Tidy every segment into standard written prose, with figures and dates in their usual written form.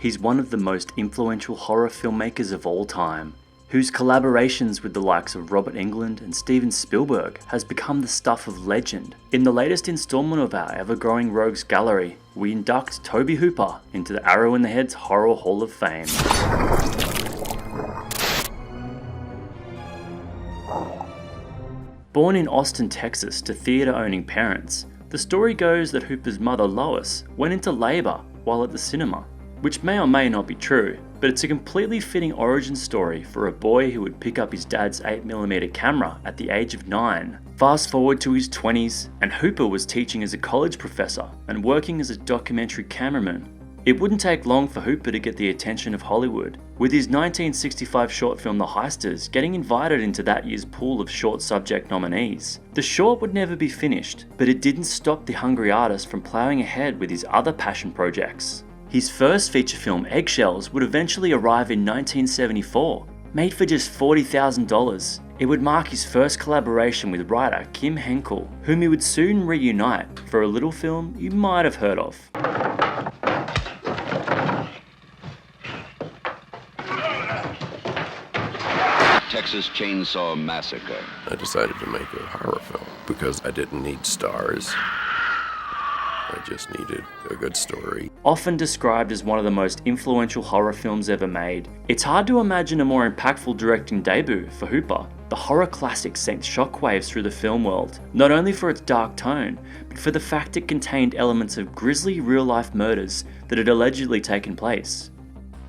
He's one of the most influential horror filmmakers of all time, whose collaborations with the likes of Robert Englund and Steven Spielberg has become the stuff of legend. In the latest installment of our ever-growing rogues gallery, we induct Tobe Hooper into the Arrow in the Head's Horror Hall of Fame. Born in Austin, Texas to theatre-owning parents, the story goes that Hooper's mother Lois went into labour while at the cinema, which may or may not be true, but it's a completely fitting origin story for a boy who would pick up his dad's 8mm camera at the age of 9. Fast forward to his 20s, and Hooper was teaching as a college professor and working as a documentary cameraman. It wouldn't take long for Hooper to get the attention of Hollywood, with his 1965 short film The Heisters getting invited into that year's pool of short subject nominees. The short would never be finished, but it didn't stop the hungry artist from ploughing ahead with his other passion projects. His first feature film, Eggshells, would eventually arrive in 1974. Made for just $40,000, it would mark his first collaboration with writer Kim Henkel, whom he would soon reunite for a little film you might have heard of. Texas Chainsaw Massacre. I decided to make a horror film because I didn't need stars. I just needed a good story. Often described as one of the most influential horror films ever made, it's hard to imagine a more impactful directing debut for Hooper. The horror classic sent shockwaves through the film world, not only for its dark tone, but for the fact it contained elements of grisly real-life murders that had allegedly taken place.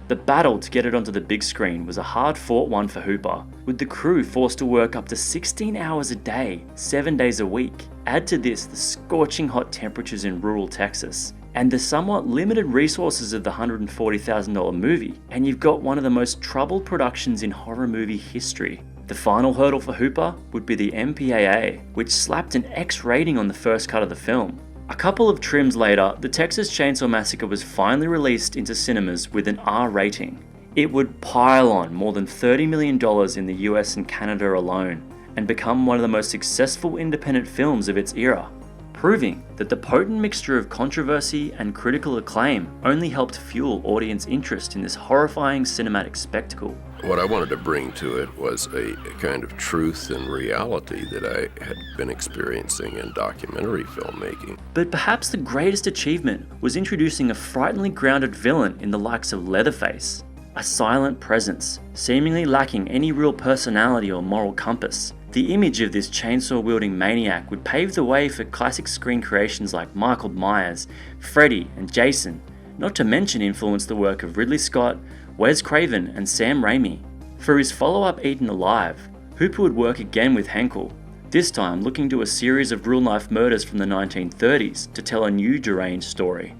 The battle to get it onto the big screen was a hard-fought one for Hooper, with the crew forced to work up to 16 hours a day, 7 days a week. Add to this the scorching hot temperatures in rural Texas, and the somewhat limited resources of the $140,000 movie, and you've got one of the most troubled productions in horror movie history. The final hurdle for Hooper would be the MPAA, which slapped an X rating on the first cut of the film. A couple of trims later, the Texas Chainsaw Massacre was finally released into cinemas with an R rating. It would pile on more than $30 million in the US and Canada alone, and become one of the most successful independent films of its era, proving that the potent mixture of controversy and critical acclaim only helped fuel audience interest in this horrifying cinematic spectacle. What I wanted to bring to it was a kind of truth and reality that I had been experiencing in documentary filmmaking. But perhaps the greatest achievement was introducing a frighteningly grounded villain in the likes of Leatherface, a silent presence, seemingly lacking any real personality or moral compass. The image of this chainsaw-wielding maniac would pave the way for classic screen creations like Michael Myers, Freddy, and Jason, not to mention influence the work of Ridley Scott, Wes Craven, and Sam Raimi. For his follow-up Eaten Alive, Hooper would work again with Henkel, this time looking to a series of real-life murders from the 1930s to tell a new deranged story.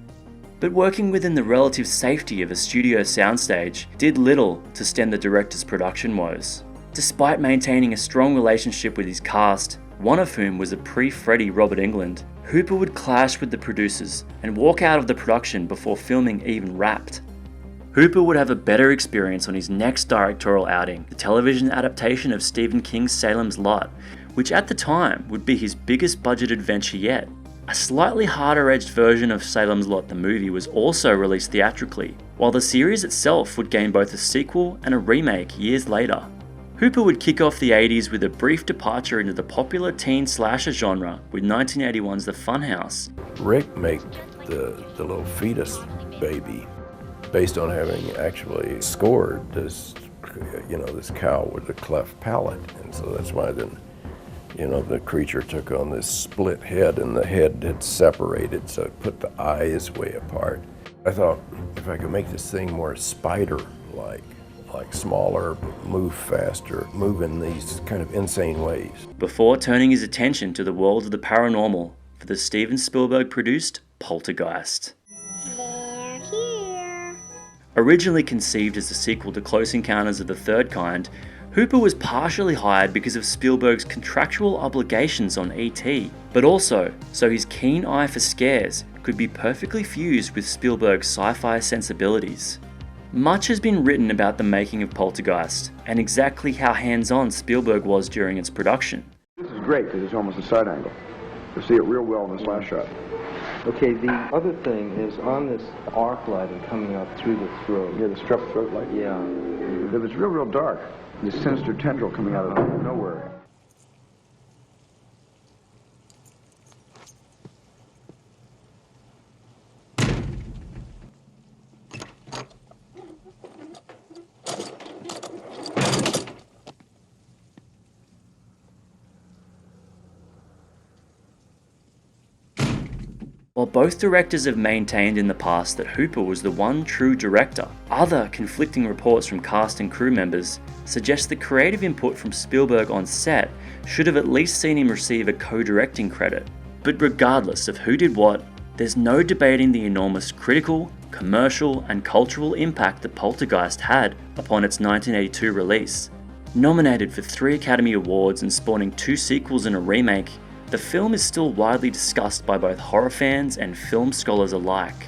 But working within the relative safety of a studio soundstage did little to stem the director's production woes. Despite maintaining a strong relationship with his cast, one of whom was a pre-Freddy Robert Englund, Hooper would clash with the producers and walk out of the production before filming even wrapped. Hooper would have a better experience on his next directorial outing, the television adaptation of Stephen King's Salem's Lot, which at the time would be his biggest budgeted venture yet. A slightly harder-edged version of Salem's Lot the movie was also released theatrically, while the series itself would gain both a sequel and a remake years later. Hooper would kick off the 80s with a brief departure into the popular teen slasher genre with 1981's The Funhouse. Rick made the little fetus baby based on having actually scored this, this cow with a cleft palate. And so that's why then, the creature took on this split head and the head had separated, so it put the eyes way apart. I thought if I could make this thing more spider-like, like smaller, move faster, move in these kind of insane ways. Before turning his attention to the world of the paranormal for the Steven Spielberg produced Poltergeist. They're here. Originally conceived as a sequel to Close Encounters of the Third Kind, Hooper was partially hired because of Spielberg's contractual obligations on E.T., but also so his keen eye for scares could be perfectly fused with Spielberg's sci-fi sensibilities. Much has been written about the making of Poltergeist, and exactly how hands-on Spielberg was during its production. This is great because it's almost a side angle. You see it real well in this last shot. Okay, the other thing is on this arc lighting coming up through the throat. Yeah, the strep throat light. Yeah. It was real dark. This sinister tendril coming out of nowhere. While both directors have maintained in the past that Hooper was the one true director, other conflicting reports from cast and crew members suggest the creative input from Spielberg on set should have at least seen him receive a co-directing credit. But regardless of who did what, there's no debating the enormous critical, commercial, and cultural impact that Poltergeist had upon its 1982 release. Nominated for 3 Academy Awards and spawning 2 sequels and a remake, the film is still widely discussed by both horror fans and film scholars alike.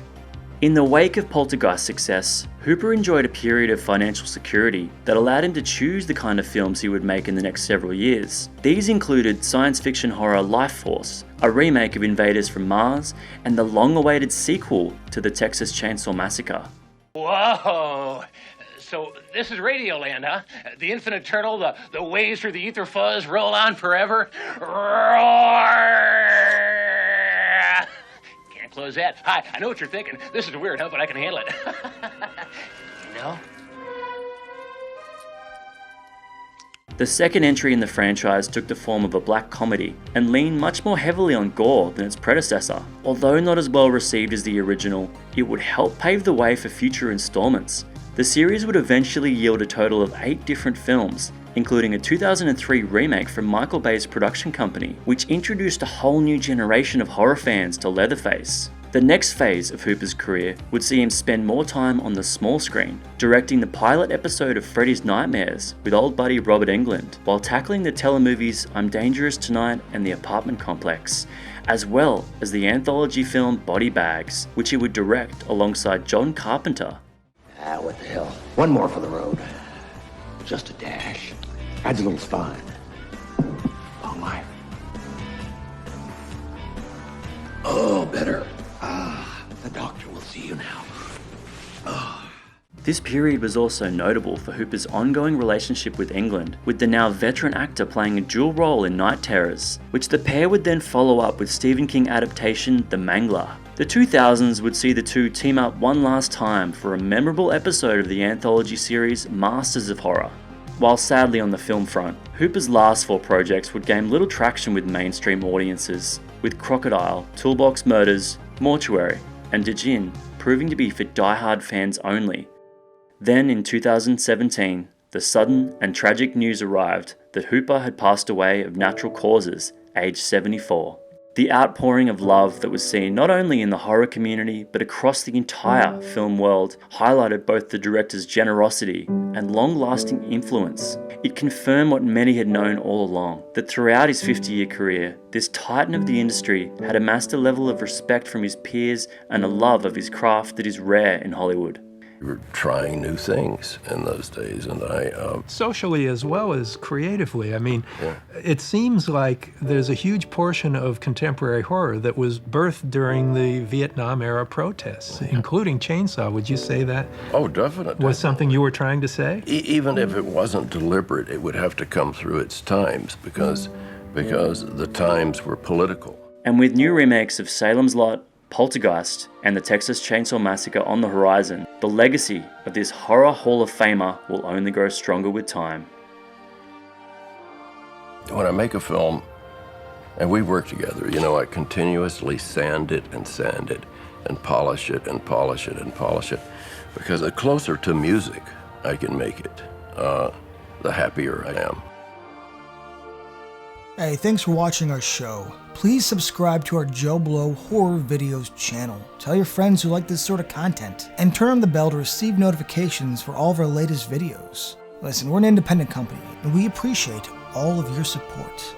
In the wake of Poltergeist's success, Hooper enjoyed a period of financial security that allowed him to choose the kind of films he would make in the next several years. These included science fiction horror Life Force, a remake of Invaders from Mars, and the long-awaited sequel to the Texas Chainsaw Massacre. Whoa! So this is Radioland, huh? The infinite turtle, the waves through the ether fuzz roll on forever. Roar! Can't close that. Hi, I know what you're thinking. This is weird, huh? But I can handle it. You know? The second entry in the franchise took the form of a black comedy and leaned much more heavily on gore than its predecessor. Although not as well received as the original, it would help pave the way for future installments. The series would eventually yield a total of 8 different films, including a 2003 remake from Michael Bay's production company, which introduced a whole new generation of horror fans to Leatherface. The next phase of Hooper's career would see him spend more time on the small screen, directing the pilot episode of Freddy's Nightmares with old buddy Robert Englund, while tackling the telemovies I'm Dangerous Tonight and The Apartment Complex, as well as the anthology film Body Bags, which he would direct alongside John Carpenter. What the hell? One more for the road. Just a dash. Adds a little spine. Long life. Oh, better. The doctor will see you now. This period was also notable for Hooper's ongoing relationship with Englund, with the now veteran actor playing a dual role in Night Terrors, which the pair would then follow up with Stephen King adaptation The Mangler. The 2000s would see the two team up one last time for a memorable episode of the anthology series Masters of Horror. While sadly on the film front, Hooper's last 4 projects would gain little traction with mainstream audiences, with Crocodile, Toolbox Murders, Mortuary, and Djinn proving to be for die-hard fans only. Then in 2017, the sudden and tragic news arrived that Hooper had passed away of natural causes, aged 74. The outpouring of love that was seen not only in the horror community but across the entire film world highlighted both the director's generosity and long-lasting influence. It confirmed what many had known all along, that throughout his 50-year career, this titan of the industry had amassed a level of respect from his peers and a love of his craft that is rare in Hollywood. We were trying new things in those days, and socially as well as creatively. I mean, Yeah. It seems like there's a huge portion of contemporary horror that was birthed during the Vietnam-era protests, including Chainsaw. Would you say that Oh, definitely. was something you were trying to say? Even if it wasn't deliberate, it would have to come through its times because the times were political. And with new remakes of Salem's Lot, Poltergeist, and the Texas Chainsaw Massacre on the horizon, the legacy of this horror Hall of Famer will only grow stronger with time. When I make a film, and we work together, I continuously sand it and polish it and polish it and polish it, because the closer to music I can make it, the happier I am. Hey, thanks for watching our show. Please subscribe to our JoBlo Horror Videos channel. Tell your friends who like this sort of content, and turn on the bell to receive notifications for all of our latest videos. Listen, we're an independent company, and we appreciate all of your support.